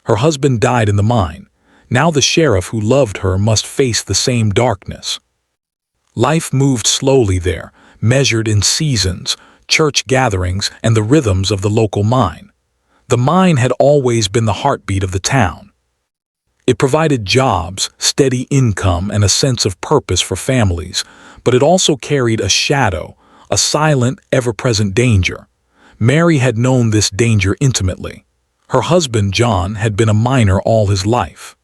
Her husband died in the mine. Now the sheriff who loved her must face the same darkness. Life moved slowly there, measured in seasons, church gatherings, and the rhythms of the local mine. The mine had always been the heartbeat of the town. It provided jobs, steady income, and a sense of purpose for families, but it also carried a shadow, a silent, ever-present danger. Mary had known this danger intimately. Her husband, John, had been a miner all his life.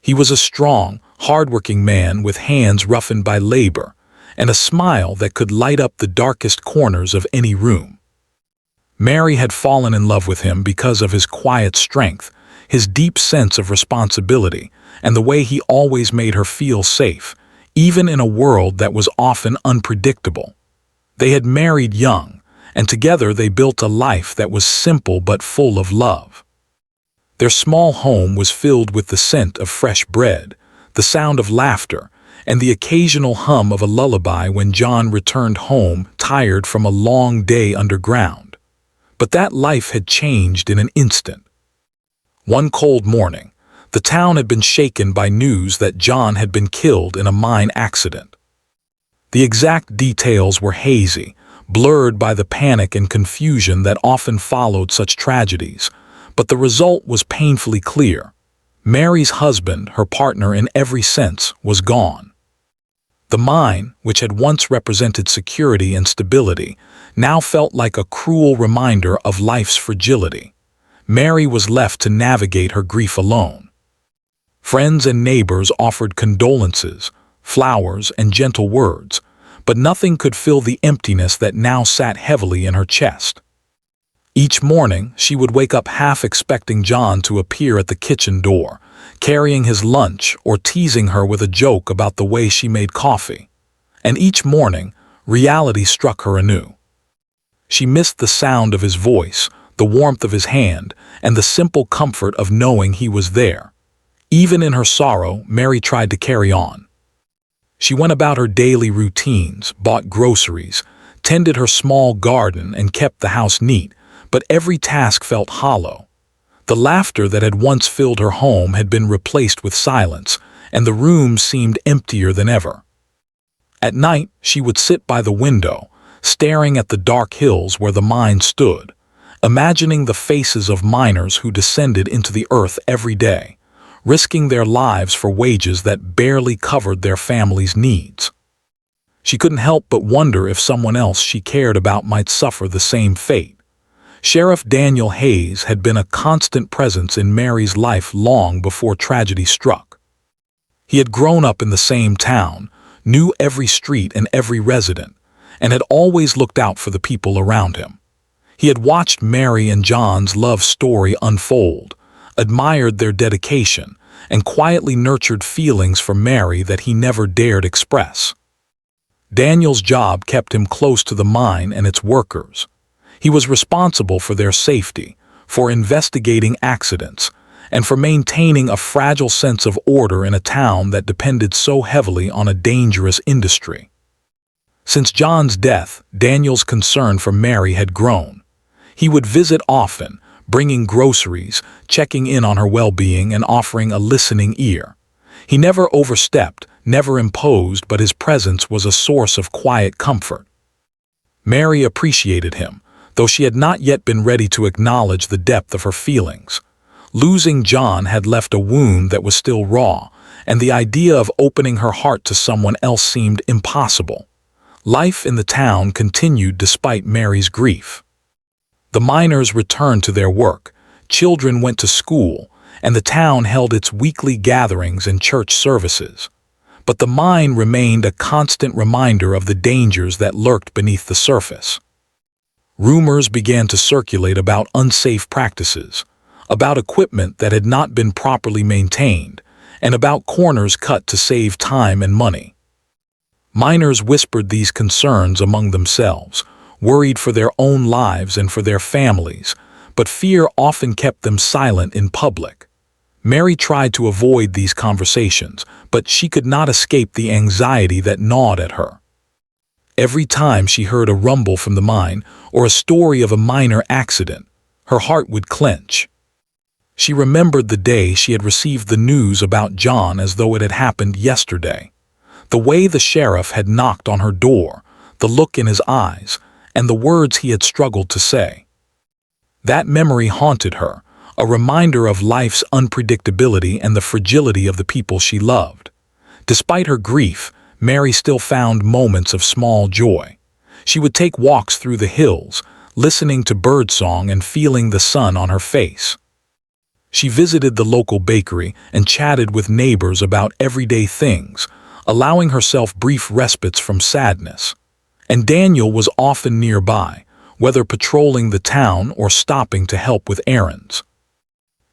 He was a strong, hard-working man with hands roughened by labor, and a smile that could light up the darkest corners of any room. Mary had fallen in love with him because of his quiet strength, his deep sense of responsibility, and the way he always made her feel safe, even in a world that was often unpredictable. They had married young, and together they built a life that was simple but full of love. Their small home was filled with the scent of fresh bread, the sound of laughter, and the occasional hum of a lullaby when John returned home tired from a long day underground. But that life had changed in an instant. One cold morning, the town had been shaken by news that John had been killed in a mine accident. The exact details were hazy, blurred by the panic and confusion that often followed such tragedies, but the result was painfully clear. Mary's husband, her partner in every sense, was gone. The mine, which had once represented security and stability, now felt like a cruel reminder of life's fragility. Mary was left to navigate her grief alone. Friends and neighbors offered condolences, flowers, and gentle words, but nothing could fill the emptiness that now sat heavily in her chest. Each morning, she would wake up half expecting John to appear at the kitchen door, carrying his lunch or teasing her with a joke about the way she made coffee. And each morning, reality struck her anew. She missed the sound of his voice, the warmth of his hand, and the simple comfort of knowing he was there. Even in her sorrow, Mary tried to carry on. She went about her daily routines, bought groceries, tended her small garden, and kept the house neat, but every task felt hollow. The laughter that had once filled her home had been replaced with silence, and the room seemed emptier than ever. At night, she would sit by the window, staring at the dark hills where the mine stood, imagining the faces of miners who descended into the earth every day, risking their lives for wages that barely covered their family's needs. She couldn't help but wonder if someone else she cared about might suffer the same fate. Sheriff Daniel Hayes had been a constant presence in Mary's life long before tragedy struck. He had grown up in the same town, knew every street and every resident, and had always looked out for the people around him. He had watched Mary and John's love story unfold, admired their dedication, and quietly nurtured feelings for Mary that he never dared express. Daniel's job kept him close to the mine and its workers. He was responsible for their safety, for investigating accidents, and for maintaining a fragile sense of order in a town that depended so heavily on a dangerous industry. Since John's death, Daniel's concern for Mary had grown. He would visit often, bringing groceries, checking in on her well-being, and offering a listening ear. He never overstepped, never imposed, but his presence was a source of quiet comfort. Mary appreciated him, though she had not yet been ready to acknowledge the depth of her feelings. Losing John had left a wound that was still raw, and the idea of opening her heart to someone else seemed impossible. Life in the town continued despite Mary's grief. The miners returned to their work, children went to school, and the town held its weekly gatherings and church services. But the mine remained a constant reminder of the dangers that lurked beneath the surface. Rumors began to circulate about unsafe practices, about equipment that had not been properly maintained, and about corners cut to save time and money. Miners whispered these concerns among themselves, worried for their own lives and for their families, but fear often kept them silent in public. Mary tried to avoid these conversations, but she could not escape the anxiety that gnawed at her. Every time she heard a rumble from the mine or a story of a minor accident, her heart would clench. She remembered the day she had received the news about John as though it had happened yesterday. The way the sheriff had knocked on her door, the look in his eyes, and the words he had struggled to say. That memory haunted her, a reminder of life's unpredictability and the fragility of the people she loved. Despite her grief, Mary still found moments of small joy. She would take walks through the hills, listening to birdsong and feeling the sun on her face. She visited the local bakery and chatted with neighbors about everyday things, allowing herself brief respites from sadness. And Daniel was often nearby, whether patrolling the town or stopping to help with errands.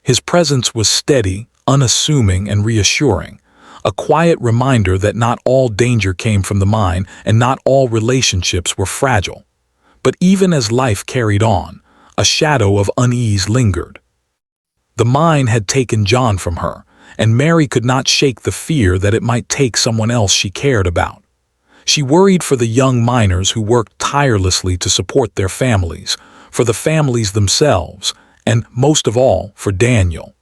His presence was steady, unassuming, and reassuring, a quiet reminder that not all danger came from the mine and not all relationships were fragile. But even as life carried on, a shadow of unease lingered. The mine had taken John from her, and Mary could not shake the fear that it might take someone else she cared about. She worried for the young miners who worked tirelessly to support their families, for the families themselves, and, most of all, for Daniel.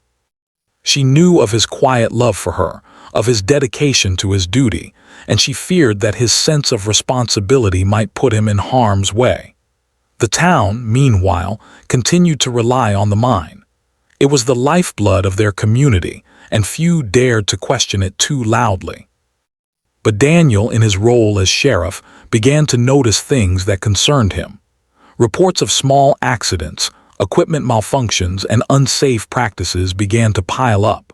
She knew of his quiet love for her, of his dedication to his duty, and she feared that his sense of responsibility might put him in harm's way. The town, meanwhile, continued to rely on the mine. It was the lifeblood of their community, and few dared to question it too loudly. But Daniel, in his role as sheriff, began to notice things that concerned him. Reports of small accidents, equipment malfunctions, and unsafe practices began to pile up.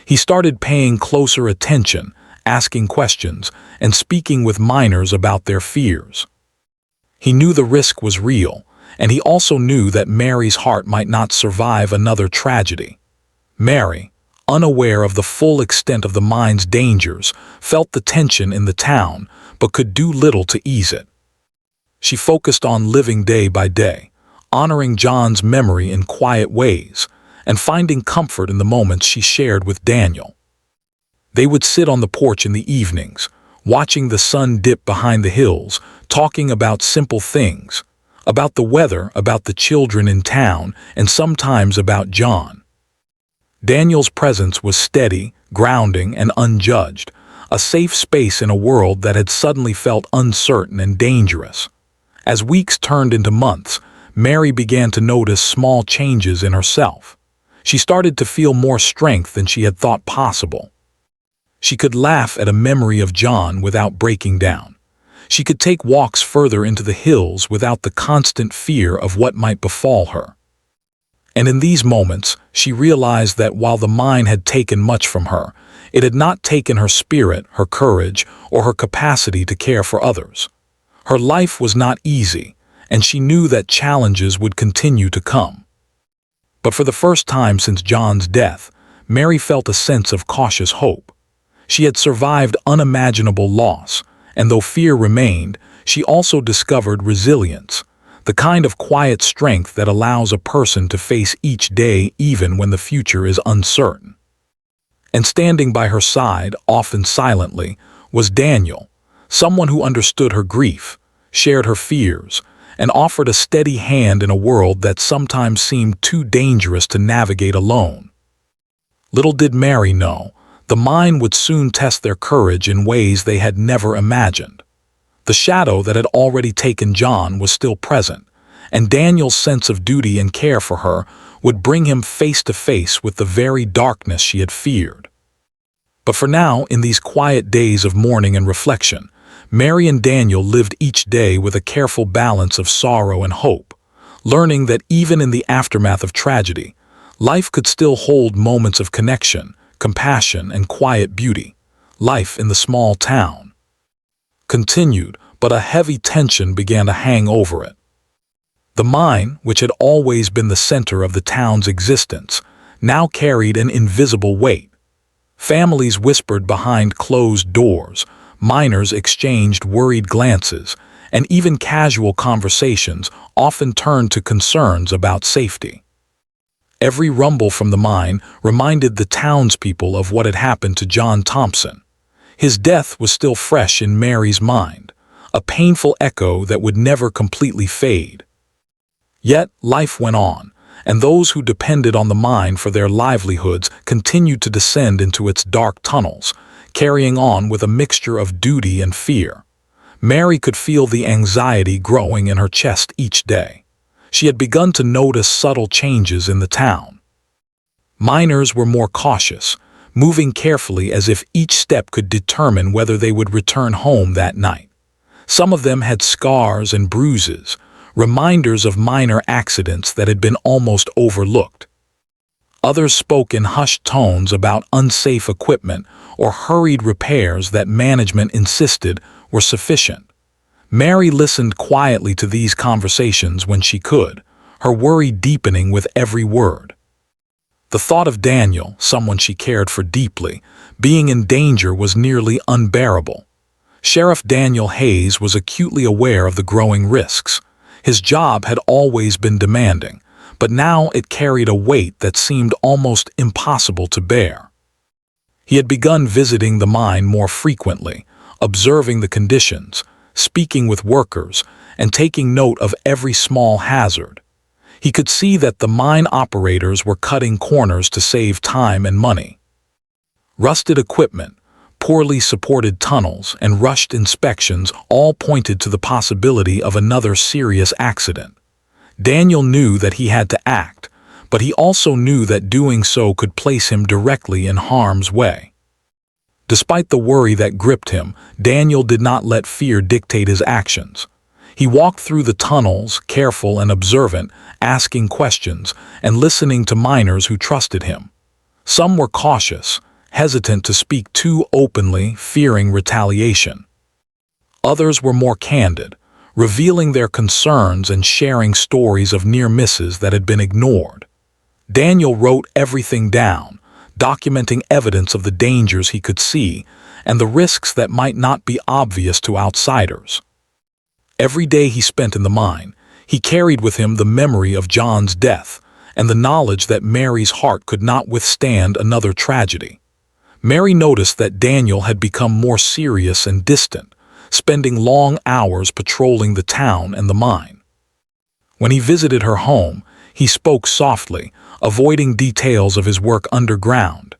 He started paying closer attention, asking questions, and speaking with miners about their fears. He knew the risk was real, and he also knew that Mary's heart might not survive another tragedy. Mary, unaware of the full extent of the mine's dangers, felt the tension in the town, but could do little to ease it. She focused on living day by day, honoring John's memory in quiet ways, and finding comfort in the moments she shared with Daniel. They would sit on the porch in the evenings, watching the sun dip behind the hills, talking about simple things, about the weather, about the children in town, and sometimes about John. Daniel's presence was steady, grounding, and unjudged, a safe space in a world that had suddenly felt uncertain and dangerous. As weeks turned into months, Mary began to notice small changes in herself. She started to feel more strength than she had thought possible. She could laugh at a memory of John without breaking down. She could take walks further into the hills without the constant fear of what might befall her. And in these moments, she realized that while the mine had taken much from her, it had not taken her spirit, her courage, or her capacity to care for others. Her life was not easy, and she knew that challenges would continue to come. But for the first time since John's death, Mary felt a sense of cautious hope. She had survived unimaginable loss, and though fear remained, she also discovered resilience, the kind of quiet strength that allows a person to face each day even when the future is uncertain. And standing by her side, often silently, was Daniel, someone who understood her grief, shared her fears, and offered a steady hand in a world that sometimes seemed too dangerous to navigate alone. Little did Mary know, the mine would soon test their courage in ways they had never imagined. The shadow that had already taken John was still present, and Daniel's sense of duty and care for her would bring him face to face with the very darkness she had feared. But for now, in these quiet days of mourning and reflection, Mary and Daniel lived each day with a careful balance of sorrow and hope, learning that even in the aftermath of tragedy, life could still hold moments of connection, compassion, and quiet beauty. Life in the small town continued, but a heavy tension began to hang over it. The mine, which had always been the center of the town's existence, now carried an invisible weight. Families whispered behind closed doors, miners exchanged worried glances, and even casual conversations often turned to concerns about safety. Every rumble from the mine reminded the townspeople of what had happened to John Thompson. His death was still fresh in Mary's mind, a painful echo that would never completely fade. Yet life went on, and those who depended on the mine for their livelihoods continued to descend into its dark tunnels, carrying on with a mixture of duty and fear. Mary could feel the anxiety growing in her chest each day. She had begun to notice subtle changes in the town. Miners were more cautious, moving carefully as if each step could determine whether they would return home that night. Some of them had scars and bruises, reminders of minor accidents that had been almost overlooked. Others spoke in hushed tones about unsafe equipment or hurried repairs that management insisted were sufficient. Mary listened quietly to these conversations when she could, her worry deepening with every word. The thought of Daniel, someone she cared for deeply, being in danger was nearly unbearable. Sheriff Daniel Hayes was acutely aware of the growing risks. His job had always been demanding, but now it carried a weight that seemed almost impossible to bear. He had begun visiting the mine more frequently, observing the conditions, speaking with workers, and taking note of every small hazard. He could see that the mine operators were cutting corners to save time and money. Rusted equipment, poorly supported tunnels, and rushed inspections all pointed to the possibility of another serious accident. Daniel knew that he had to act, but he also knew that doing so could place him directly in harm's way. Despite the worry that gripped him, Daniel did not let fear dictate his actions. He walked through the tunnels, careful and observant, asking questions and listening to miners who trusted him. Some were cautious, hesitant to speak too openly, fearing retaliation. Others were more candid, revealing their concerns and sharing stories of near misses that had been ignored. Daniel wrote everything down, documenting evidence of the dangers he could see and the risks that might not be obvious to outsiders. Every day he spent in the mine, he carried with him the memory of John's death and the knowledge that Mary's heart could not withstand another tragedy. Mary noticed that Daniel had become more serious and distant, spending long hours patrolling the town and the mine. When he visited her home, he spoke softly, avoiding details of his work underground.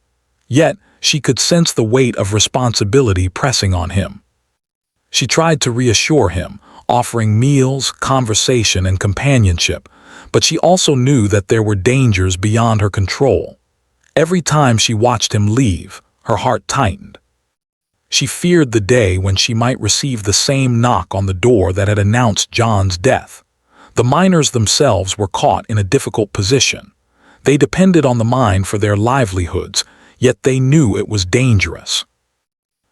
Yet, she could sense the weight of responsibility pressing on him. She tried to reassure him, offering meals, conversation, and companionship, but she also knew that there were dangers beyond her control. Every time she watched him leave, her heart tightened. She feared the day when she might receive the same knock on the door that had announced John's death. The miners themselves were caught in a difficult position. They depended on the mine for their livelihoods, yet they knew it was dangerous.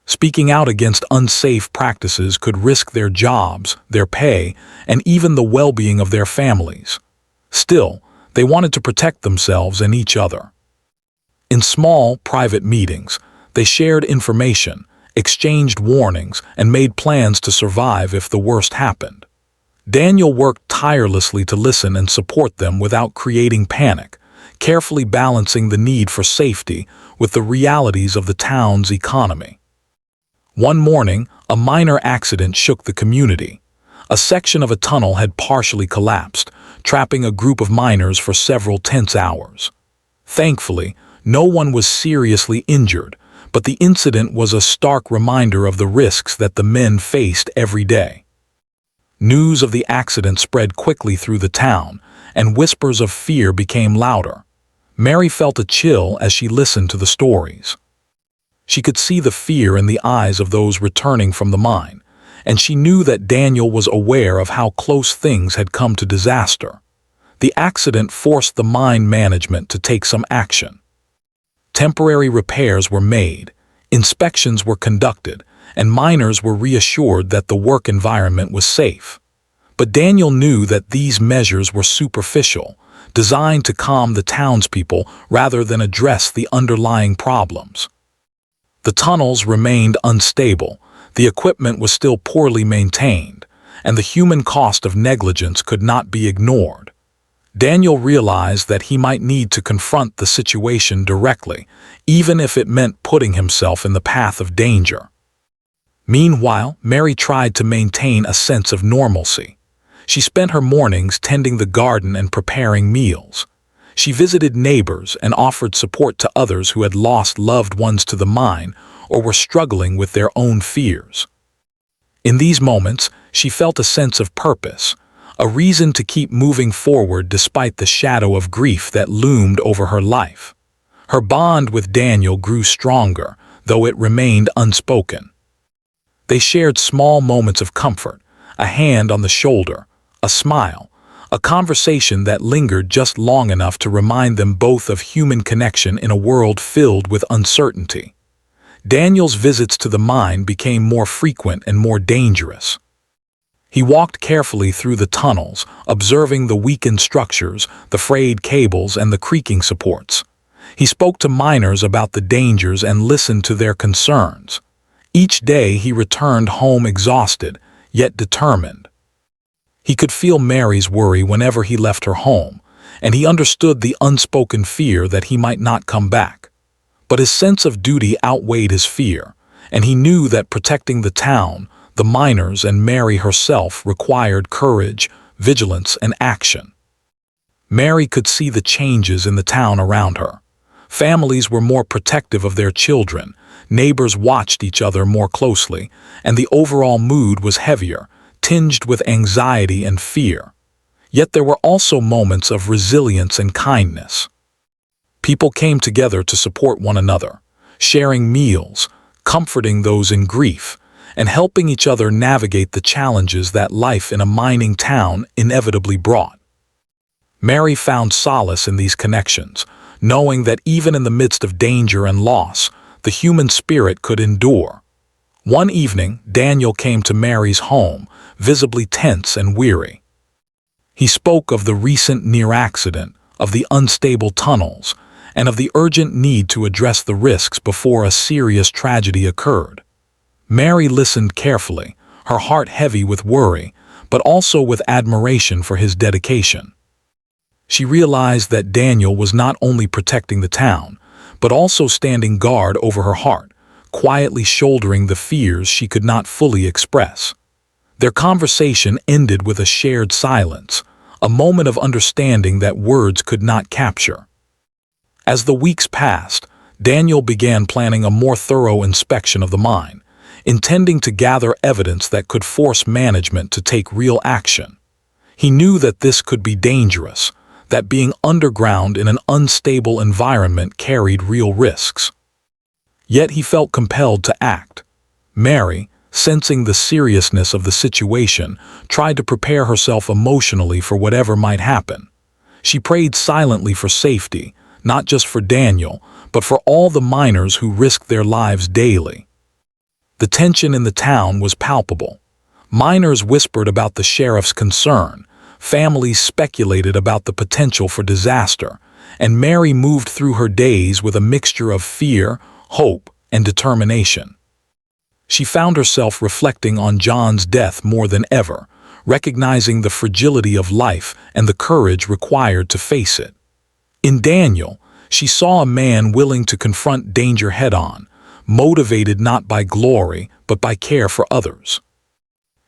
Speaking out against unsafe practices could risk their jobs, their pay, and even the well-being of their families. Still, they wanted to protect themselves and each other. In small, private meetings, they shared information, exchanged warnings, and made plans to survive if the worst happened. Daniel worked tirelessly to listen and support them without creating panic, carefully balancing the need for safety with the realities of the town's economy. One morning, a minor accident shook the community. A section of a tunnel had partially collapsed, trapping a group of miners for several tense hours. Thankfully, no one was seriously injured, but the incident was a stark reminder of the risks that the men faced every day. News of the accident spread quickly through the town, and whispers of fear became louder. Mary felt a chill as she listened to the stories. She could see the fear in the eyes of those returning from the mine, and she knew that Daniel was aware of how close things had come to disaster. The accident forced the mine management to take some action. Temporary repairs were made, inspections were conducted, and miners were reassured that the work environment was safe. But Daniel knew that these measures were superficial, designed to calm the townspeople rather than address the underlying problems. The tunnels remained unstable, the equipment was still poorly maintained, and the human cost of negligence could not be ignored. Daniel realized that he might need to confront the situation directly, even if it meant putting himself in the path of danger. Meanwhile, Mary tried to maintain a sense of normalcy. She spent her mornings tending the garden and preparing meals. She visited neighbors and offered support to others who had lost loved ones to the mine or were struggling with their own fears. In these moments, she felt a sense of purpose, a reason to keep moving forward despite the shadow of grief that loomed over her life. Her bond with Daniel grew stronger, though it remained unspoken. They shared small moments of comfort, a hand on the shoulder, a smile, a conversation that lingered just long enough to remind them both of human connection in a world filled with uncertainty. Daniel's visits to the mine became more frequent and more dangerous. He walked carefully through the tunnels, observing the weakened structures, the frayed cables, and the creaking supports. He spoke to miners about the dangers and listened to their concerns. Each day he returned home exhausted, yet determined. He could feel Mary's worry whenever he left her home, and he understood the unspoken fear that he might not come back. But his sense of duty outweighed his fear, and he knew that protecting the town, the miners, and Mary herself required courage, vigilance, and action. Mary could see the changes in the town around her. Families were more protective of their children, neighbors watched each other more closely, and the overall mood was heavier, tinged with anxiety and fear. Yet there were also moments of resilience and kindness. People came together to support one another, sharing meals, comforting those in grief, and helping each other navigate the challenges that life in a mining town inevitably brought. Mary found solace in these connections, knowing that even in the midst of danger and loss, the human spirit could endure. One evening, Daniel came to Mary's home, visibly tense and weary. He spoke of the recent near accident, of the unstable tunnels, and of the urgent need to address the risks before a serious tragedy occurred. Mary listened carefully, her heart heavy with worry, but also with admiration for his dedication. She realized that Daniel was not only protecting the town, but also standing guard over her heart, quietly shouldering the fears she could not fully express. Their conversation ended with a shared silence, a moment of understanding that words could not capture. As the weeks passed, Daniel began planning a more thorough inspection of the mine, intending to gather evidence that could force management to take real action. He knew that this could be dangerous, that being underground in an unstable environment carried real risks. Yet he felt compelled to act. Mary, sensing the seriousness of the situation, tried to prepare herself emotionally for whatever might happen. She prayed silently for safety, not just for Daniel, but for all the miners who risked their lives daily. The tension in the town was palpable. Miners whispered about the sheriff's concern, families speculated about the potential for disaster, and Mary moved through her days with a mixture of fear, hope, and determination. She found herself reflecting on John's death more than ever, recognizing the fragility of life and the courage required to face it. In Daniel, she saw a man willing to confront danger head-on, motivated not by glory but by care for others.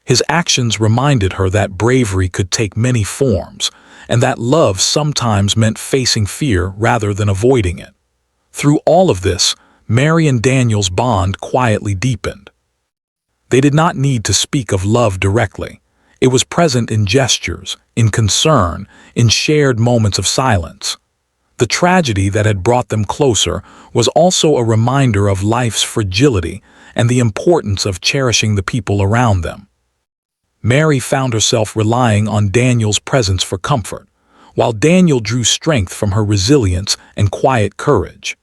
His actions reminded her that bravery could take many forms, and that love sometimes meant facing fear rather than avoiding it. Through all of this, Mary and Daniel's bond quietly deepened. They did not need to speak of love directly. It was present in gestures, in concern, in shared moments of silence. The tragedy that had brought them closer was also a reminder of life's fragility and the importance of cherishing the people around them. Mary found herself relying on Daniel's presence for comfort, while Daniel drew strength from her resilience and quiet courage.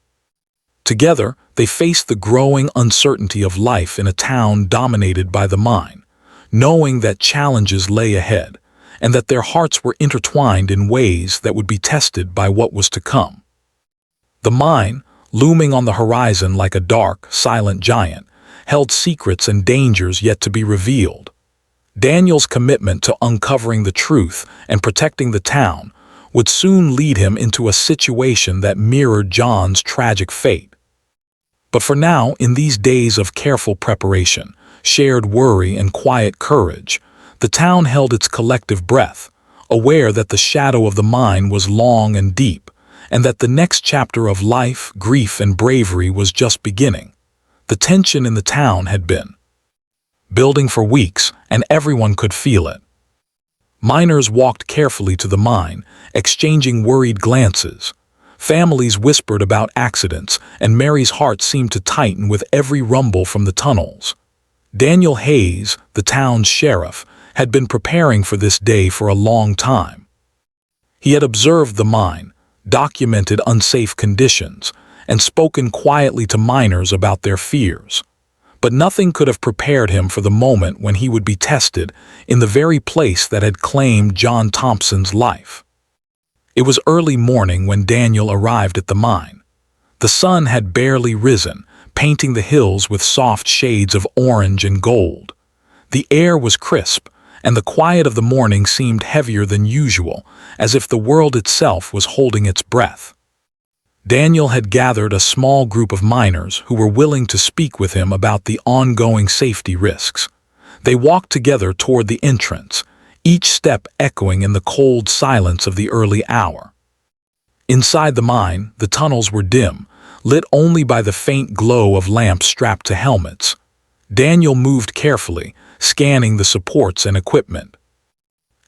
Together, they faced the growing uncertainty of life in a town dominated by the mine, knowing that challenges lay ahead, and that their hearts were intertwined in ways that would be tested by what was to come. The mine, looming on the horizon like a dark, silent giant, held secrets and dangers yet to be revealed. Daniel's commitment to uncovering the truth and protecting the town would soon lead him into a situation that mirrored John's tragic fate. But for now, in these days of careful preparation, shared worry, and quiet courage, the town held its collective breath, aware that the shadow of the mine was long and deep, and that the next chapter of life, grief, and bravery was just beginning. The tension in the town had been building for weeks, and everyone could feel it. Miners walked carefully to the mine, exchanging worried glances. Families whispered about accidents, and Mary's heart seemed to tighten with every rumble from the tunnels. Daniel Hayes, the town's sheriff, had been preparing for this day for a long time. He had observed the mine, documented unsafe conditions, and spoken quietly to miners about their fears. But nothing could have prepared him for the moment when he would be tested in the very place that had claimed John Thompson's life. It was early morning when Daniel arrived at the mine. The sun had barely risen, painting the hills with soft shades of orange and gold. The air was crisp, and the quiet of the morning seemed heavier than usual, as if the world itself was holding its breath. Daniel had gathered a small group of miners who were willing to speak with him about the ongoing safety risks. They walked together toward the entrance, each step echoing in the cold silence of the early hour. Inside the mine, the tunnels were dim, lit only by the faint glow of lamps strapped to helmets. Daniel moved carefully, scanning the supports and equipment.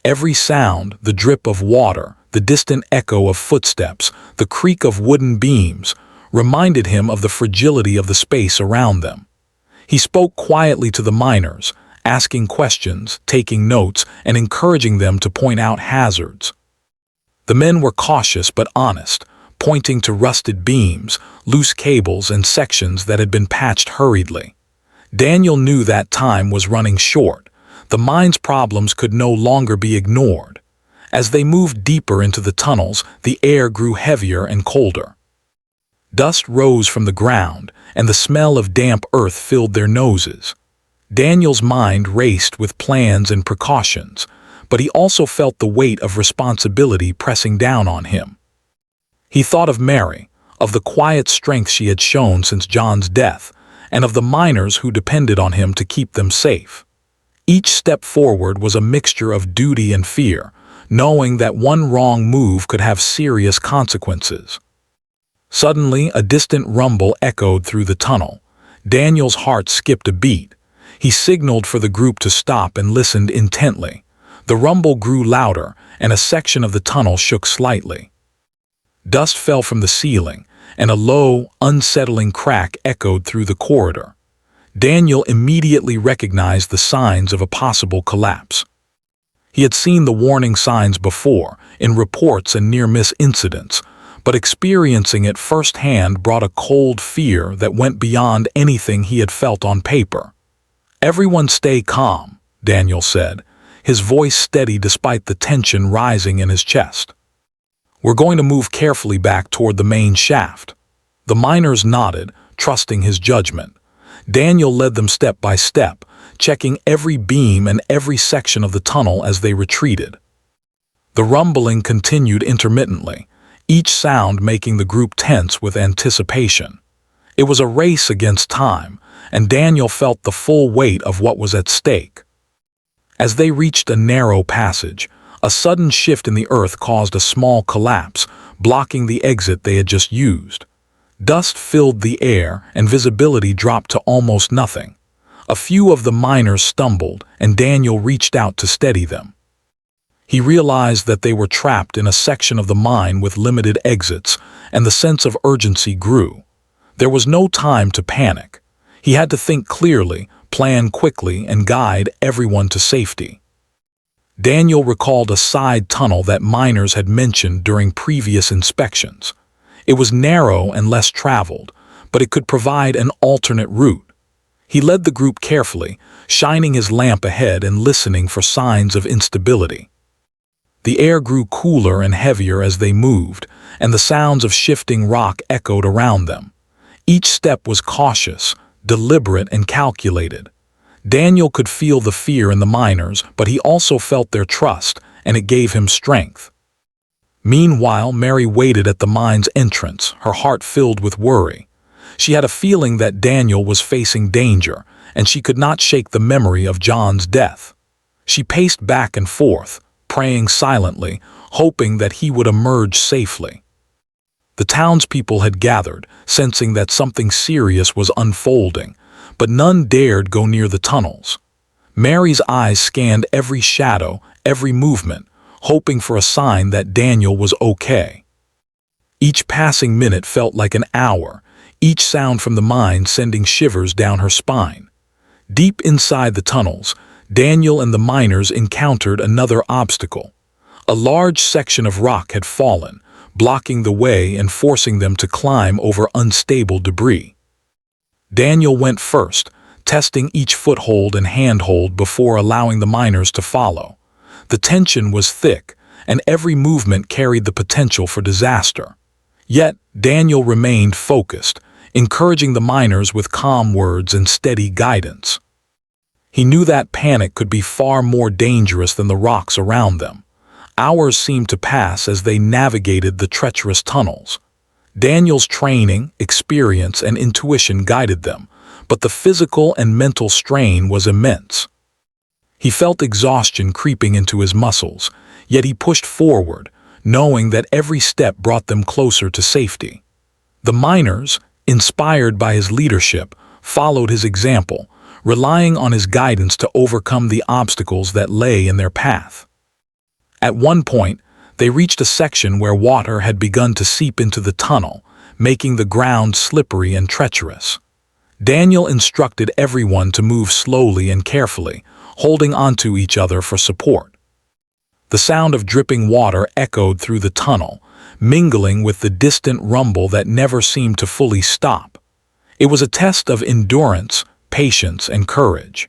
Every sound, the drip of water, the distant echo of footsteps, the creak of wooden beams, reminded him of the fragility of the space around them. He spoke quietly to the miners, asking questions, taking notes, and encouraging them to point out hazards. The men were cautious but honest, pointing to rusted beams, loose cables, and sections that had been patched hurriedly. Daniel knew that time was running short. The mine's problems could no longer be ignored. As they moved deeper into the tunnels, the air grew heavier and colder. Dust rose from the ground, and the smell of damp earth filled their noses. Daniel's mind raced with plans and precautions, but he also felt the weight of responsibility pressing down on him. He thought of Mary, of the quiet strength she had shown since John's death, and of the miners who depended on him to keep them safe. Each step forward was a mixture of duty and fear, knowing that one wrong move could have serious consequences. Suddenly, a distant rumble echoed through the tunnel. Daniel's heart skipped a beat. He signaled for the group to stop and listened intently. The rumble grew louder, and a section of the tunnel shook slightly. Dust fell from the ceiling, and a low, unsettling crack echoed through the corridor. Daniel immediately recognized the signs of a possible collapse. He had seen the warning signs before, in reports and near-miss incidents, but experiencing it firsthand brought a cold fear that went beyond anything he had felt on paper. "Everyone stay calm," Daniel said, his voice steady despite the tension rising in his chest. "We're going to move carefully back toward the main shaft." The miners nodded, trusting his judgment. Daniel led them step by step, checking every beam and every section of the tunnel as they retreated. The rumbling continued intermittently, each sound making the group tense with anticipation. It was a race against time, and Daniel felt the full weight of what was at stake. As they reached a narrow passage, a sudden shift in the earth caused a small collapse, blocking the exit they had just used. Dust filled the air, and visibility dropped to almost nothing. A few of the miners stumbled, and Daniel reached out to steady them. He realized that they were trapped in a section of the mine with limited exits, and the sense of urgency grew. There was no time to panic. He had to think clearly, plan quickly, and guide everyone to safety. Daniel recalled a side tunnel that miners had mentioned during previous inspections. It was narrow and less traveled, but it could provide an alternate route. He led the group carefully, shining his lamp ahead and listening for signs of instability. The air grew cooler and heavier as they moved, and the sounds of shifting rock echoed around them. Each step was cautious, deliberate, and calculated. Daniel could feel the fear in the miners, but he also felt their trust, and it gave him strength. Meanwhile, Mary waited at the mine's entrance, her heart filled with worry. She had a feeling that Daniel was facing danger, and she could not shake the memory of John's death. She paced back and forth, praying silently, hoping that he would emerge safely. The townspeople had gathered, sensing that something serious was unfolding, but none dared go near the tunnels. Mary's eyes scanned every shadow, every movement, hoping for a sign that Daniel was okay. Each passing minute felt like an hour, each sound from the mine sending shivers down her spine. Deep inside the tunnels, Daniel and the miners encountered another obstacle. A large section of rock had fallen, blocking the way and forcing them to climb over unstable debris. Daniel went first, testing each foothold and handhold before allowing the miners to follow. The tension was thick, and every movement carried the potential for disaster. Yet, Daniel remained focused, encouraging the miners with calm words and steady guidance. He knew that panic could be far more dangerous than the rocks around them. Hours seemed to pass as they navigated the treacherous tunnels. Daniel's training, experience, and intuition guided them, but the physical and mental strain was immense. He felt exhaustion creeping into his muscles, yet he pushed forward, knowing that every step brought them closer to safety. The miners, inspired by his leadership, followed his example, relying on his guidance to overcome the obstacles that lay in their path. At one point, they reached a section where water had begun to seep into the tunnel, making the ground slippery and treacherous. Daniel instructed everyone to move slowly and carefully, holding onto each other for support. The sound of dripping water echoed through the tunnel, mingling with the distant rumble that never seemed to fully stop. It was a test of endurance, patience, and courage.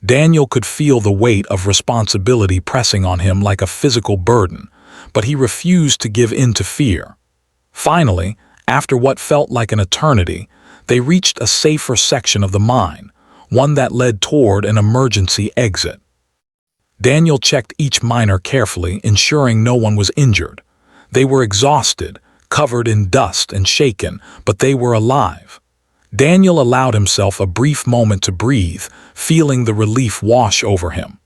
Daniel could feel the weight of responsibility pressing on him like a physical burden, but he refused to give in to fear. Finally, after what felt like an eternity, they reached a safer section of the mine, one that led toward an emergency exit. Daniel checked each miner carefully, ensuring no one was injured. They were exhausted, covered in dust and shaken, but they were alive. Daniel allowed himself a brief moment to breathe, feeling the relief wash over him.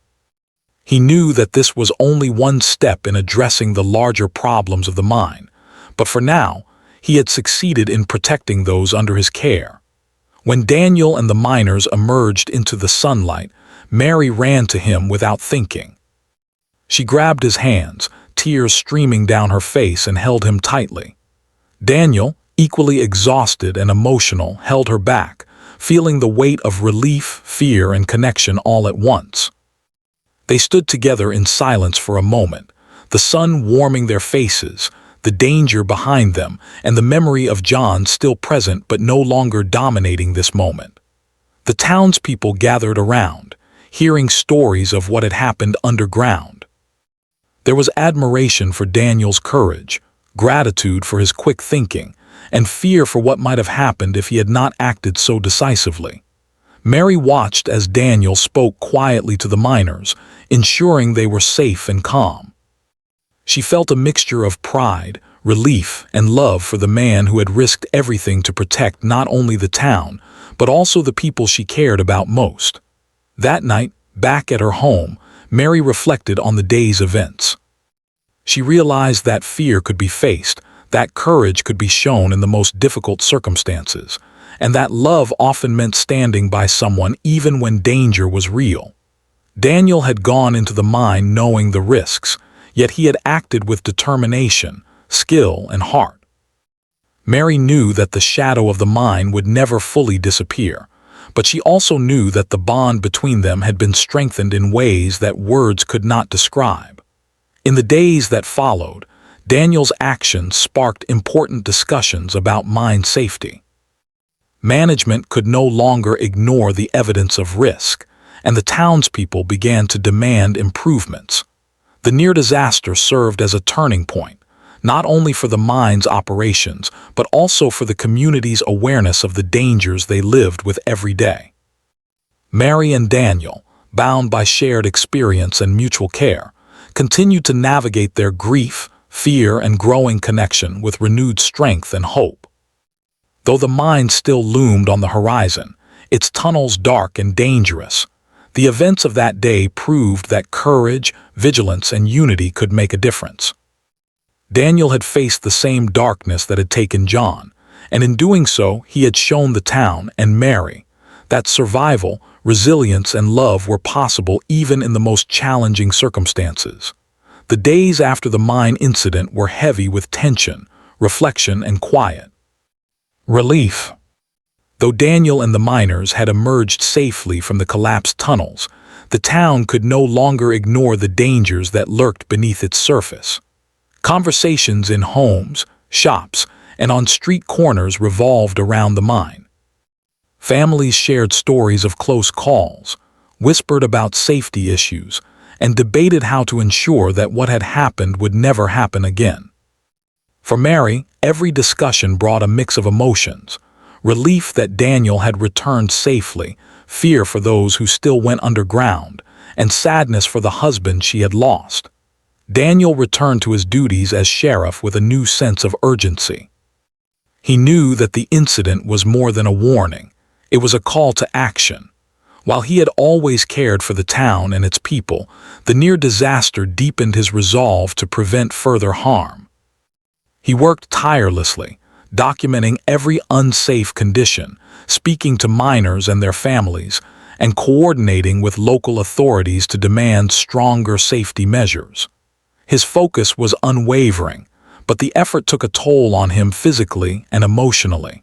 He knew that this was only one step in addressing the larger problems of the mine, but for now, he had succeeded in protecting those under his care. When Daniel and the miners emerged into the sunlight, Mary ran to him without thinking. She grabbed his hands, tears streaming down her face, and held him tightly. Daniel, equally exhausted and emotional, held her back, feeling the weight of relief, fear, and connection all at once. They stood together in silence for a moment, the sun warming their faces, the danger behind them, and the memory of John still present but no longer dominating this moment. The townspeople gathered around, hearing stories of what had happened underground. There was admiration for Daniel's courage, gratitude for his quick thinking, and fear for what might have happened if he had not acted so decisively. Mary watched as Daniel spoke quietly to the miners, ensuring they were safe and calm. She felt a mixture of pride, relief, and love for the man who had risked everything to protect not only the town, but also the people she cared about most. That night, back at her home, Mary reflected on the day's events. She realized that fear could be faced, that courage could be shown in the most difficult circumstances, and that love often meant standing by someone even when danger was real. Daniel had gone into the mine knowing the risks, yet he had acted with determination, skill, and heart. Mary knew that the shadow of the mine would never fully disappear, but she also knew that the bond between them had been strengthened in ways that words could not describe. In the days that followed, Daniel's actions sparked important discussions about mine safety. Management could no longer ignore the evidence of risk, and the townspeople began to demand improvements. The near disaster served as a turning point, not only for the mine's operations, but also for the community's awareness of the dangers they lived with every day. Mary and Daniel, bound by shared experience and mutual care, continued to navigate their grief, fear, and growing connection with renewed strength and hope. Though the mine still loomed on the horizon, its tunnels dark and dangerous, the events of that day proved that courage, vigilance, and unity could make a difference. Daniel had faced the same darkness that had taken John, and in doing so, he had shown the town and Mary that survival, resilience, and love were possible even in the most challenging circumstances. The days after the mine incident were heavy with tension, reflection, and quiet. Relief. Though Daniel and the miners had emerged safely from the collapsed tunnels, the town could no longer ignore the dangers that lurked beneath its surface. Conversations in homes, shops, and on street corners revolved around the mine. Families shared stories of close calls, whispered about safety issues, and debated how to ensure that what had happened would never happen again. For Mary, every discussion brought a mix of emotions: relief that Daniel had returned safely, fear for those who still went underground, and sadness for the husband she had lost. Daniel returned to his duties as sheriff with a new sense of urgency. He knew that the incident was more than a warning. It was a call to action. While he had always cared for the town and its people, the near disaster deepened his resolve to prevent further harm. He worked tirelessly, documenting every unsafe condition, speaking to miners and their families, and coordinating with local authorities to demand stronger safety measures. His focus was unwavering, but the effort took a toll on him physically and emotionally.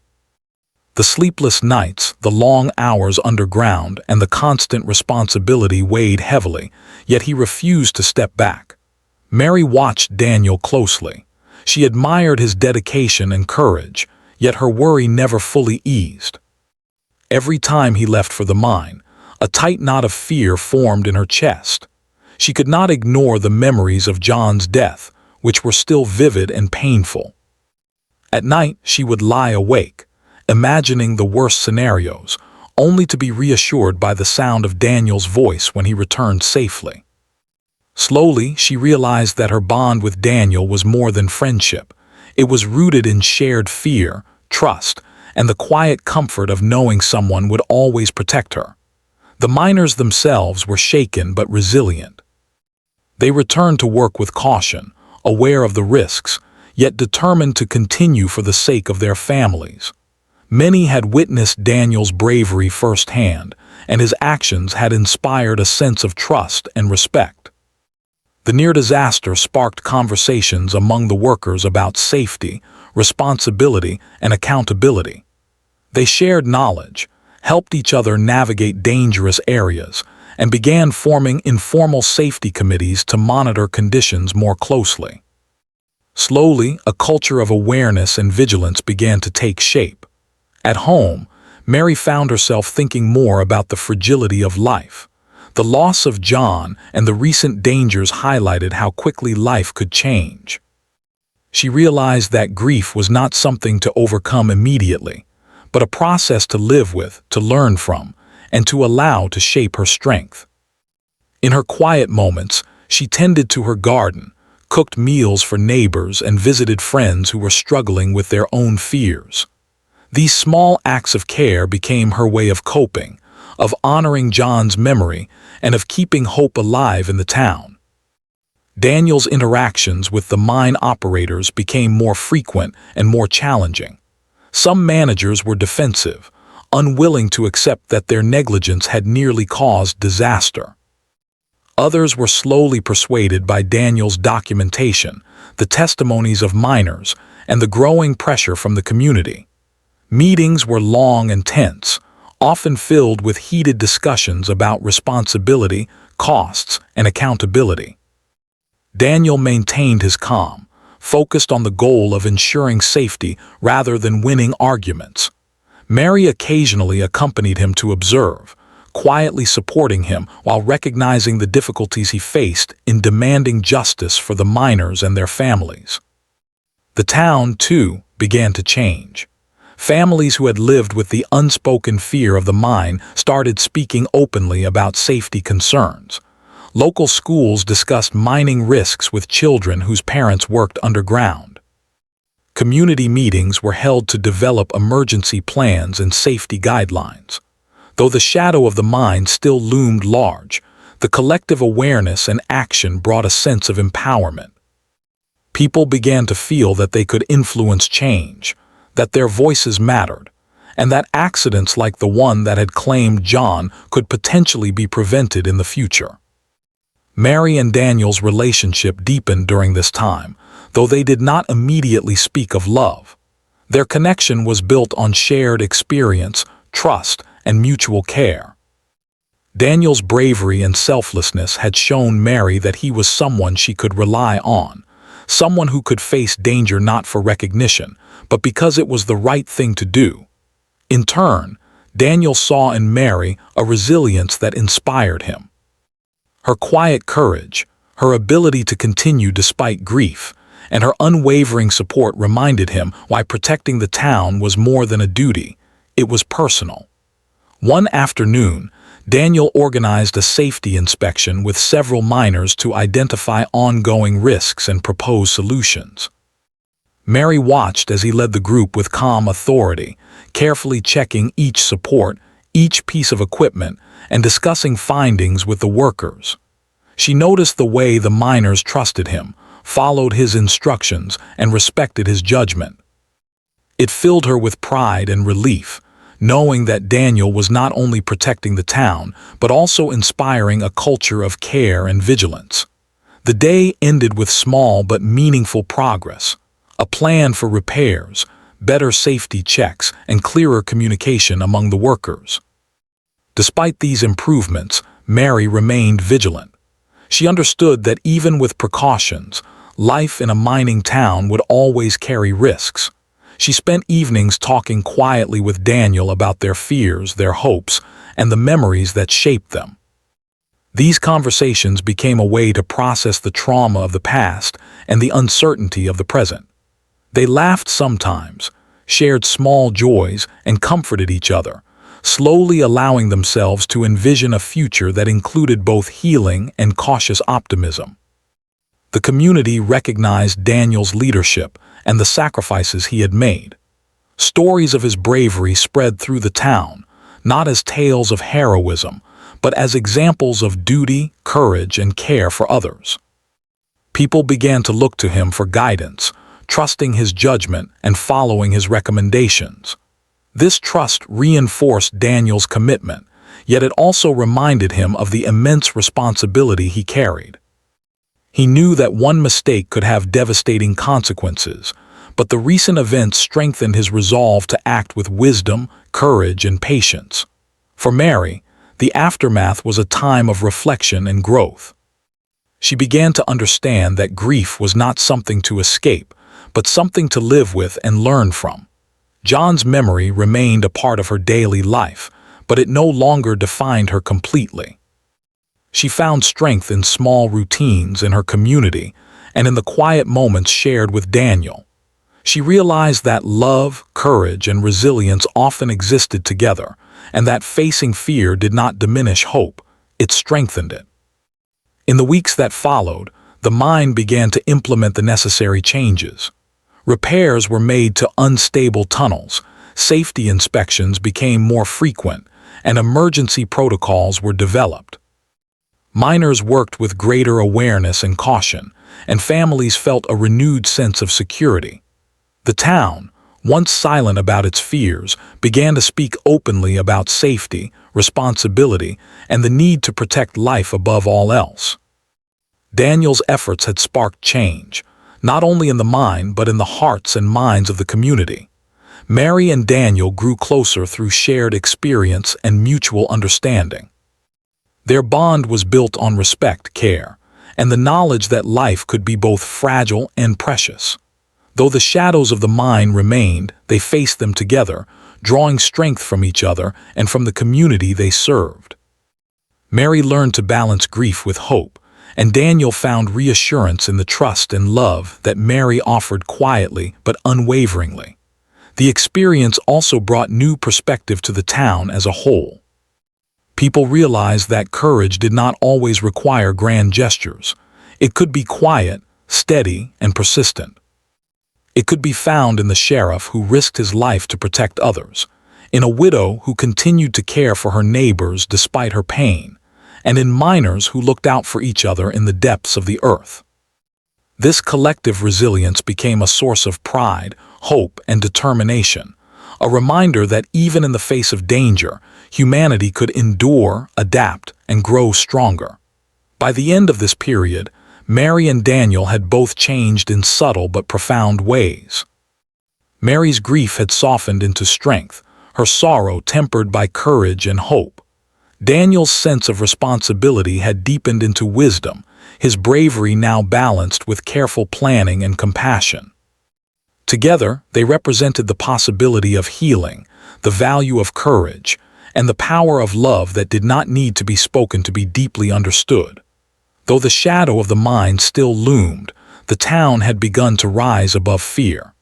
The sleepless nights, the long hours underground, and the constant responsibility weighed heavily, yet he refused to step back. Mary watched Daniel closely. She admired his dedication and courage, yet her worry never fully eased. Every time he left for the mine, a tight knot of fear formed in her chest. She could not ignore the memories of John's death, which were still vivid and painful. At night, she would lie awake, imagining the worst scenarios, only to be reassured by the sound of Daniel's voice when he returned safely. Slowly, she realized that her bond with Daniel was more than friendship. It was rooted in shared fear, trust, and the quiet comfort of knowing someone would always protect her. The miners themselves were shaken but resilient. They returned to work with caution, aware of the risks, yet determined to continue for the sake of their families. Many had witnessed Daniel's bravery firsthand, and his actions had inspired a sense of trust and respect. The near disaster sparked conversations among the workers about safety, responsibility, and accountability. They shared knowledge, helped each other navigate dangerous areas, and began forming informal safety committees to monitor conditions more closely. Slowly, a culture of awareness and vigilance began to take shape. At home, Mary found herself thinking more about the fragility of life. The loss of John and the recent dangers highlighted how quickly life could change. She realized that grief was not something to overcome immediately, but a process to live with, to learn from, and to allow to shape her strength. In her quiet moments, she tended to her garden, cooked meals for neighbors, and visited friends who were struggling with their own fears. These small acts of care became her way of coping, of honoring John's memory, and of keeping hope alive in the town. Daniel's interactions with the mine operators became more frequent and more challenging. Some managers were defensive, unwilling to accept that their negligence had nearly caused disaster. Others were slowly persuaded by Daniel's documentation, the testimonies of miners, and the growing pressure from the community. Meetings were long and tense, often filled with heated discussions about responsibility, costs, and accountability. Daniel maintained his calm, focused on the goal of ensuring safety rather than winning arguments. Mary occasionally accompanied him to observe, quietly supporting him while recognizing the difficulties he faced in demanding justice for the miners and their families. The town, too, began to change. Families who had lived with the unspoken fear of the mine started speaking openly about safety concerns. Local schools discussed mining risks with children whose parents worked underground. Community meetings were held to develop emergency plans and safety guidelines. Though the shadow of the mine still loomed large, the collective awareness and action brought a sense of empowerment. People began to feel that they could influence change, that their voices mattered, and that accidents like the one that had claimed John could potentially be prevented in the future. Mary and Daniel's relationship deepened during this time, though they did not immediately speak of love. Their connection was built on shared experience, trust, and mutual care. Daniel's bravery and selflessness had shown Mary that he was someone she could rely on, someone who could face danger not for recognition, but because it was the right thing to do. In turn, Daniel saw in Mary a resilience that inspired him. Her quiet courage, her ability to continue despite grief, and her unwavering support reminded him why protecting the town was more than a duty, it was personal. One afternoon, Daniel organized a safety inspection with several miners to identify ongoing risks and propose solutions. Mary watched as he led the group with calm authority, carefully checking each support, each piece of equipment, and discussing findings with the workers. She noticed the way the miners trusted him, followed his instructions, and respected his judgment. It filled her with pride and relief, knowing that Daniel was not only protecting the town, but also inspiring a culture of care and vigilance. The day ended with small but meaningful progress, a plan for repairs, better safety checks, and clearer communication among the workers. Despite these improvements, Mary remained vigilant. She understood that even with precautions, life in a mining town would always carry risks. She spent evenings talking quietly with Daniel about their fears, their hopes, and the memories that shaped them. These conversations became a way to process the trauma of the past and the uncertainty of the present. They laughed sometimes, shared small joys, and comforted each other, slowly allowing themselves to envision a future that included both healing and cautious optimism. The community recognized Daniel's leadership and the sacrifices he had made. Stories of his bravery spread through the town, not as tales of heroism, but as examples of duty, courage, and care for others. People began to look to him for guidance, trusting his judgment and following his recommendations. This trust reinforced Daniel's commitment, yet it also reminded him of the immense responsibility he carried. He knew that one mistake could have devastating consequences, but the recent events strengthened his resolve to act with wisdom, courage, and patience. For Mary, the aftermath was a time of reflection and growth. She began to understand that grief was not something to escape, but something to live with and learn from. John's memory remained a part of her daily life, but it no longer defined her completely. She found strength in small routines in her community and in the quiet moments shared with Daniel. She realized that love, courage, and resilience often existed together, and that facing fear did not diminish hope, it strengthened it. In the weeks that followed, the mine began to implement the necessary changes. Repairs were made to unstable tunnels, safety inspections became more frequent, and emergency protocols were developed. Miners worked with greater awareness and caution, and families felt a renewed sense of security. The town, once silent about its fears, began to speak openly about safety, responsibility, and the need to protect life above all else. Daniel's efforts had sparked change, not only in the mine but in the hearts and minds of the community. Mary and Daniel grew closer through shared experience and mutual understanding. Their bond was built on respect, care, and the knowledge that life could be both fragile and precious. Though the shadows of the mine remained, they faced them together, drawing strength from each other and from the community they served. Mary learned to balance grief with hope, and Daniel found reassurance in the trust and love that Mary offered quietly but unwaveringly. The experience also brought new perspective to the town as a whole. People realized that courage did not always require grand gestures. It could be quiet, steady, and persistent. It could be found in the sheriff who risked his life to protect others, in a widow who continued to care for her neighbors despite her pain, and in miners who looked out for each other in the depths of the earth. This collective resilience became a source of pride, hope, and determination, a reminder that even in the face of danger, humanity could endure, adapt, and grow stronger. By the end of this period, Mary and Daniel had both changed in subtle but profound ways. Mary's grief had softened into strength, her sorrow tempered by courage and hope. Daniel's sense of responsibility had deepened into wisdom, his bravery now balanced with careful planning and compassion. Together, they represented the possibility of healing, the value of courage, and the power of love that did not need to be spoken to be deeply understood. Though the shadow of the mine still loomed, the town had begun to rise above fear.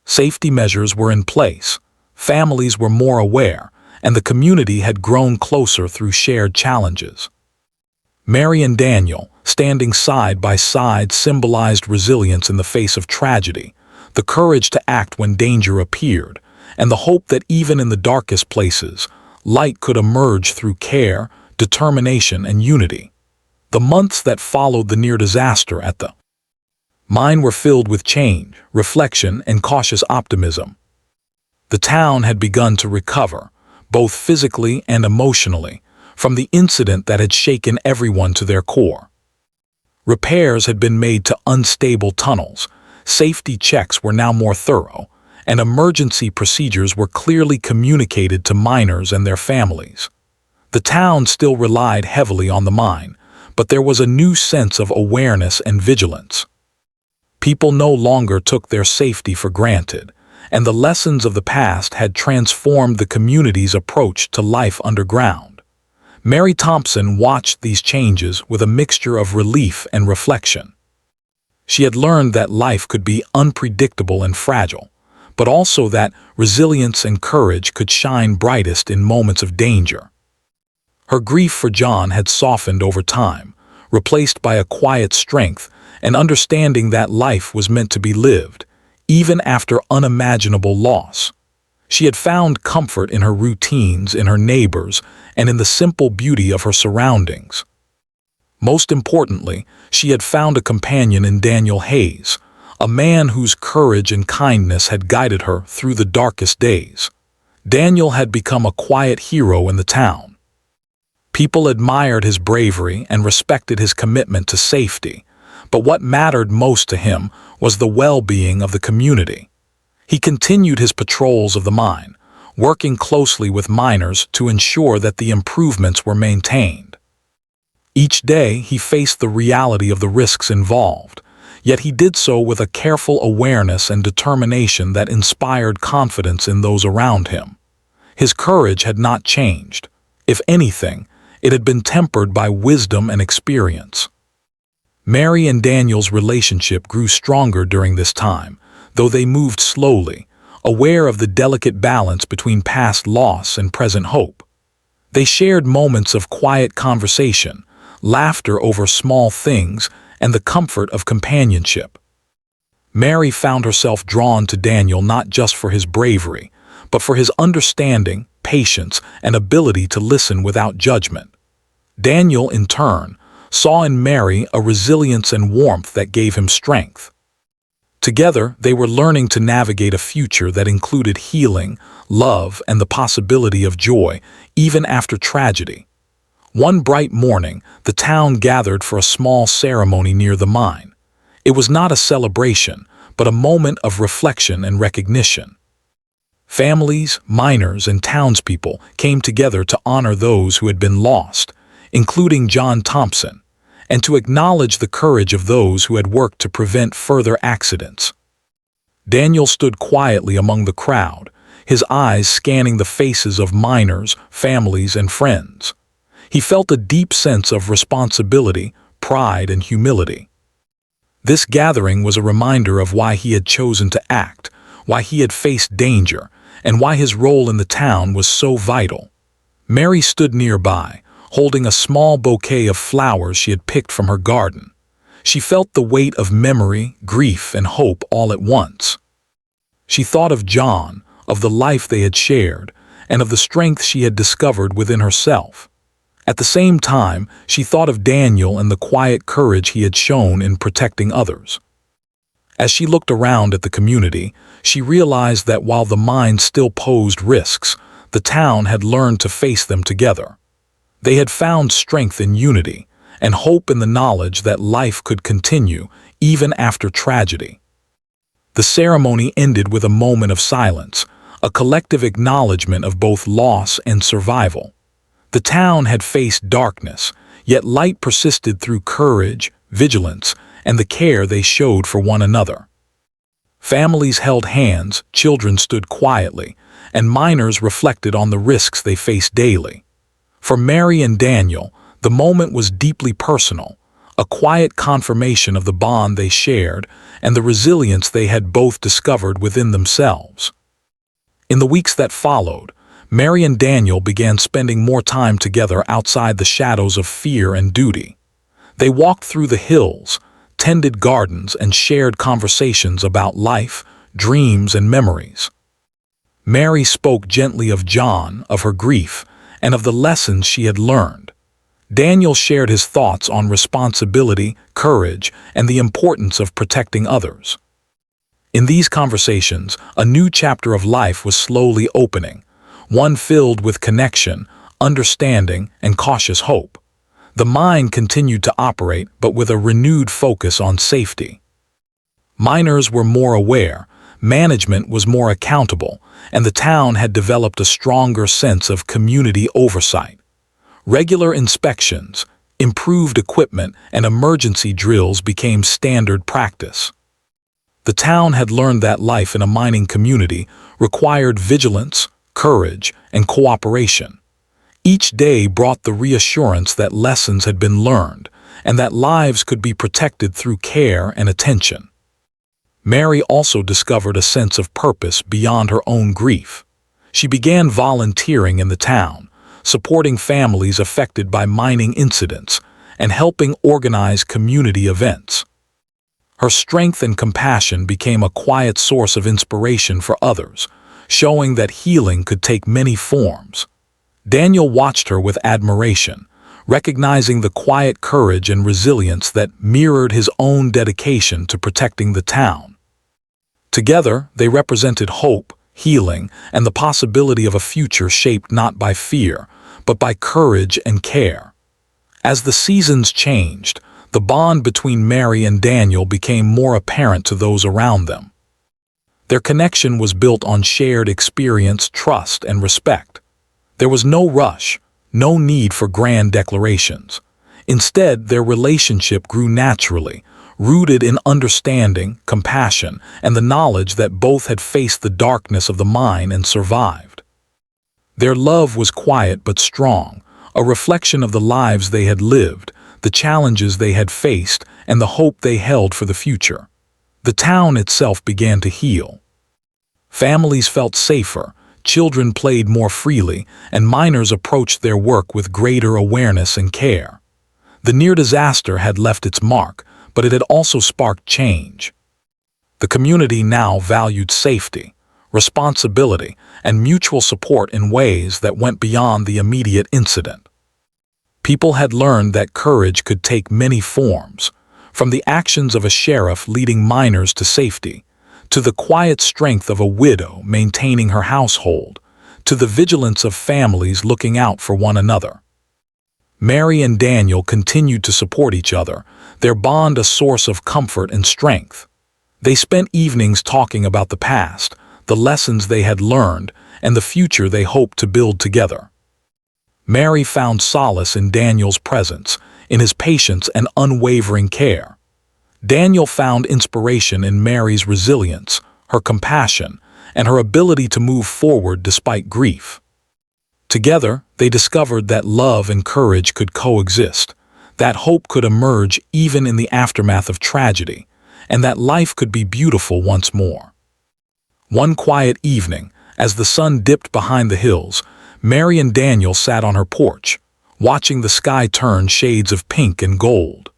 Safety measures were in place, families were more aware, and the community had grown closer through shared challenges. Mary and Daniel, standing side by side, symbolized resilience in the face of tragedy, the courage to act when danger appeared, and the hope that even in the darkest places, light could emerge through care, determination, and unity. The months that followed the near disaster at the mine were filled with change, reflection, and cautious optimism. The town had begun to recover, both physically and emotionally, from the incident that had shaken everyone to their core. Repairs had been made to unstable tunnels, safety checks were now more thorough, and emergency procedures were clearly communicated to miners and their families. The town still relied heavily on the mine, but there was a new sense of awareness and vigilance. People no longer took their safety for granted, and the lessons of the past had transformed the community's approach to life underground. Mary Thompson watched these changes with a mixture of relief and reflection. She had learned that life could be unpredictable and fragile, but also that resilience and courage could shine brightest in moments of danger. Her grief for John had softened over time, replaced by a quiet strength and understanding that life was meant to be lived, even after unimaginable loss. She had found comfort in her routines, in her neighbors, and in the simple beauty of her surroundings. Most importantly, she had found a companion in Daniel Hayes, a man whose courage and kindness had guided her through the darkest days. Daniel had become a quiet hero in the town. People admired his bravery and respected his commitment to safety, but what mattered most to him was the well-being of the community. He continued his patrols of the mine, working closely with miners to ensure that the improvements were maintained. Each day he faced the reality of the risks involved, yet he did so with a careful awareness and determination that inspired confidence in those around him. His courage had not changed. If anything, it had been tempered by wisdom and experience. Mary and Daniel's relationship grew stronger during this time, though they moved slowly, aware of the delicate balance between past loss and present hope. They shared moments of quiet conversation, laughter over small things, and the comfort of companionship. Mary found herself drawn to Daniel not just for his bravery, but for his understanding, patience, and ability to listen without judgment. Daniel, in turn, saw in Mary a resilience and warmth that gave him strength. Together, they were learning to navigate a future that included healing, love, and the possibility of joy, even after tragedy. One bright morning, the town gathered for a small ceremony near the mine. It was not a celebration, but a moment of reflection and recognition. Families, miners, and townspeople came together to honor those who had been lost, including John Thompson, and to acknowledge the courage of those who had worked to prevent further accidents. Daniel stood quietly among the crowd, his eyes scanning the faces of miners, families, and friends. He felt a deep sense of responsibility, pride, and humility. This gathering was a reminder of why he had chosen to act, why he had faced danger, and why his role in the town was so vital. Mary stood nearby, holding a small bouquet of flowers she had picked from her garden. She felt the weight of memory, grief, and hope all at once. She thought of John, of the life they had shared, and of the strength she had discovered within herself. At the same time, she thought of Daniel and the quiet courage he had shown in protecting others. As she looked around at the community, she realized that while the mine still posed risks, the town had learned to face them together. They had found strength in unity and hope in the knowledge that life could continue even after tragedy. The ceremony ended with a moment of silence, a collective acknowledgement of both loss and survival. The town had faced darkness, yet light persisted through courage, vigilance, and the care they showed for one another. Families held hands, children stood quietly, and miners reflected on the risks they faced daily. For Mary and Daniel, the moment was deeply personal, a quiet confirmation of the bond they shared and the resilience they had both discovered within themselves. In the weeks that followed, Mary and Daniel began spending more time together outside the shadows of fear and duty. They walked through the hills, tended gardens, and shared conversations about life, dreams, and memories. Mary spoke gently of John, of her grief, and of the lessons she had learned. Daniel shared his thoughts on responsibility, courage, and the importance of protecting others. In these conversations, a new chapter of life was slowly opening, one filled with connection, understanding, and cautious hope. The mine continued to operate, but with a renewed focus on safety. Miners were more aware, management was more accountable, and the town had developed a stronger sense of community oversight. Regular inspections, improved equipment, and emergency drills became standard practice. The town had learned that life in a mining community required vigilance, courage, and cooperation. Each day brought the reassurance that lessons had been learned and that lives could be protected through care and attention. Mary also discovered a sense of purpose beyond her own grief. She began volunteering in the town, supporting families affected by mining incidents and helping organize community events. Her strength and compassion became a quiet source of inspiration for others, showing that healing could take many forms. Daniel watched her with admiration, recognizing the quiet courage and resilience that mirrored his own dedication to protecting the town. Together, they represented hope, healing, and the possibility of a future shaped not by fear, but by courage and care. As the seasons changed, the bond between Mary and Daniel became more apparent to those around them. Their connection was built on shared experience, trust, and respect. There was no rush, no need for grand declarations. Instead, their relationship grew naturally, rooted in understanding, compassion, and the knowledge that both had faced the darkness of the mine and survived. Their love was quiet but strong, a reflection of the lives they had lived, the challenges they had faced, and the hope they held for the future. The town itself began to heal. Families felt safer, children played more freely, and miners approached their work with greater awareness and care. The near disaster had left its mark, but it had also sparked change. The community now valued safety, responsibility, and mutual support in ways that went beyond the immediate incident. People had learned that courage could take many forms, from the actions of a sheriff leading miners to safety, to the quiet strength of a widow maintaining her household, to the vigilance of families looking out for one another. Mary and Daniel continued to support each other, their bond a source of comfort and strength. They spent evenings talking about the past, the lessons they had learned, and the future they hoped to build together. Mary found solace in Daniel's presence, in his patience and unwavering care. Daniel found inspiration in Mary's resilience, her compassion, and her ability to move forward despite grief. Together, they discovered that love and courage could coexist, that hope could emerge even in the aftermath of tragedy, and that life could be beautiful once more. One quiet evening, as the sun dipped behind the hills, Mary and Daniel sat on her porch, watching the sky turn shades of pink and gold.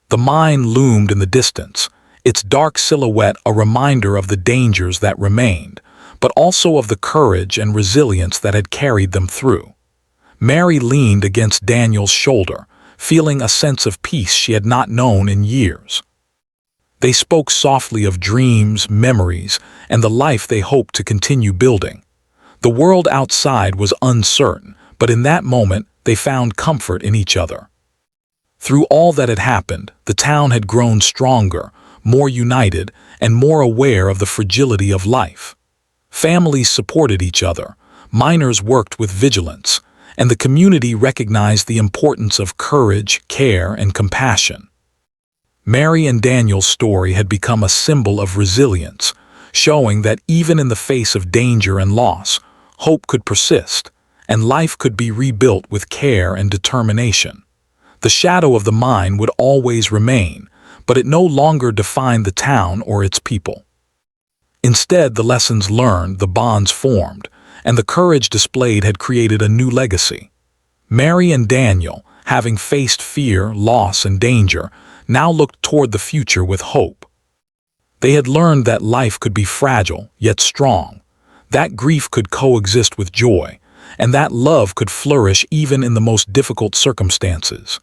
The mine loomed in the distance, its dark silhouette a reminder of the dangers that remained, but also of the courage and resilience that had carried them through. Mary leaned against Daniel's shoulder, feeling a sense of peace she had not known in years. They spoke softly of dreams, memories, and the life they hoped to continue building. The world outside was uncertain, but in that moment they found comfort in each other. Through all that had happened, the town had grown stronger, more united, and more aware of the fragility of life. Families supported each other, miners worked with vigilance, and the community recognized the importance of courage, care, and compassion. Mary and Daniel's story had become a symbol of resilience, showing that even in the face of danger and loss, hope could persist, and life could be rebuilt with care and determination. The shadow of the mine would always remain, but it no longer defined the town or its people. Instead, the lessons learned, the bonds formed, and the courage displayed had created a new legacy. Mary and Daniel, having faced fear, loss, and danger, now looked toward the future with hope. They had learned that life could be fragile, yet strong, that grief could coexist with joy, and that love could flourish even in the most difficult circumstances.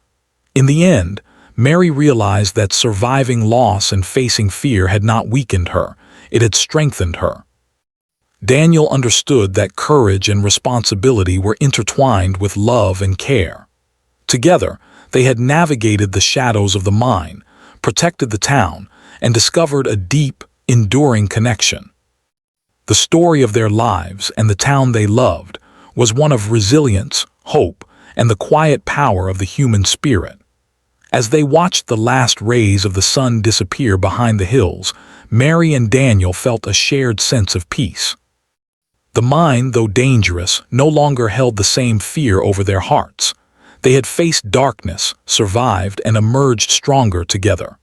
In the end, Mary realized that surviving loss and facing fear had not weakened her, it had strengthened her. Daniel understood that courage and responsibility were intertwined with love and care. Together, they had navigated the shadows of the mine, protected the town, and discovered a deep, enduring connection. The story of their lives and the town they loved was one of resilience, hope, and the quiet power of the human spirit. As they watched the last rays of the sun disappear behind the hills, Mary and Daniel felt a shared sense of peace. The mine, though dangerous, no longer held the same fear over their hearts. They had faced darkness, survived, and emerged stronger together.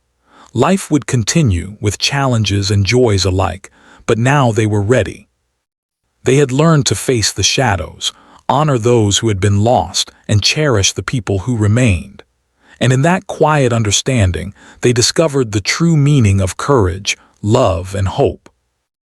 Life would continue with challenges and joys alike, but now they were ready. They had learned to face the shadows, honor those who had been lost, and cherish the people who remained. And in that quiet understanding, they discovered the true meaning of courage, love, and hope.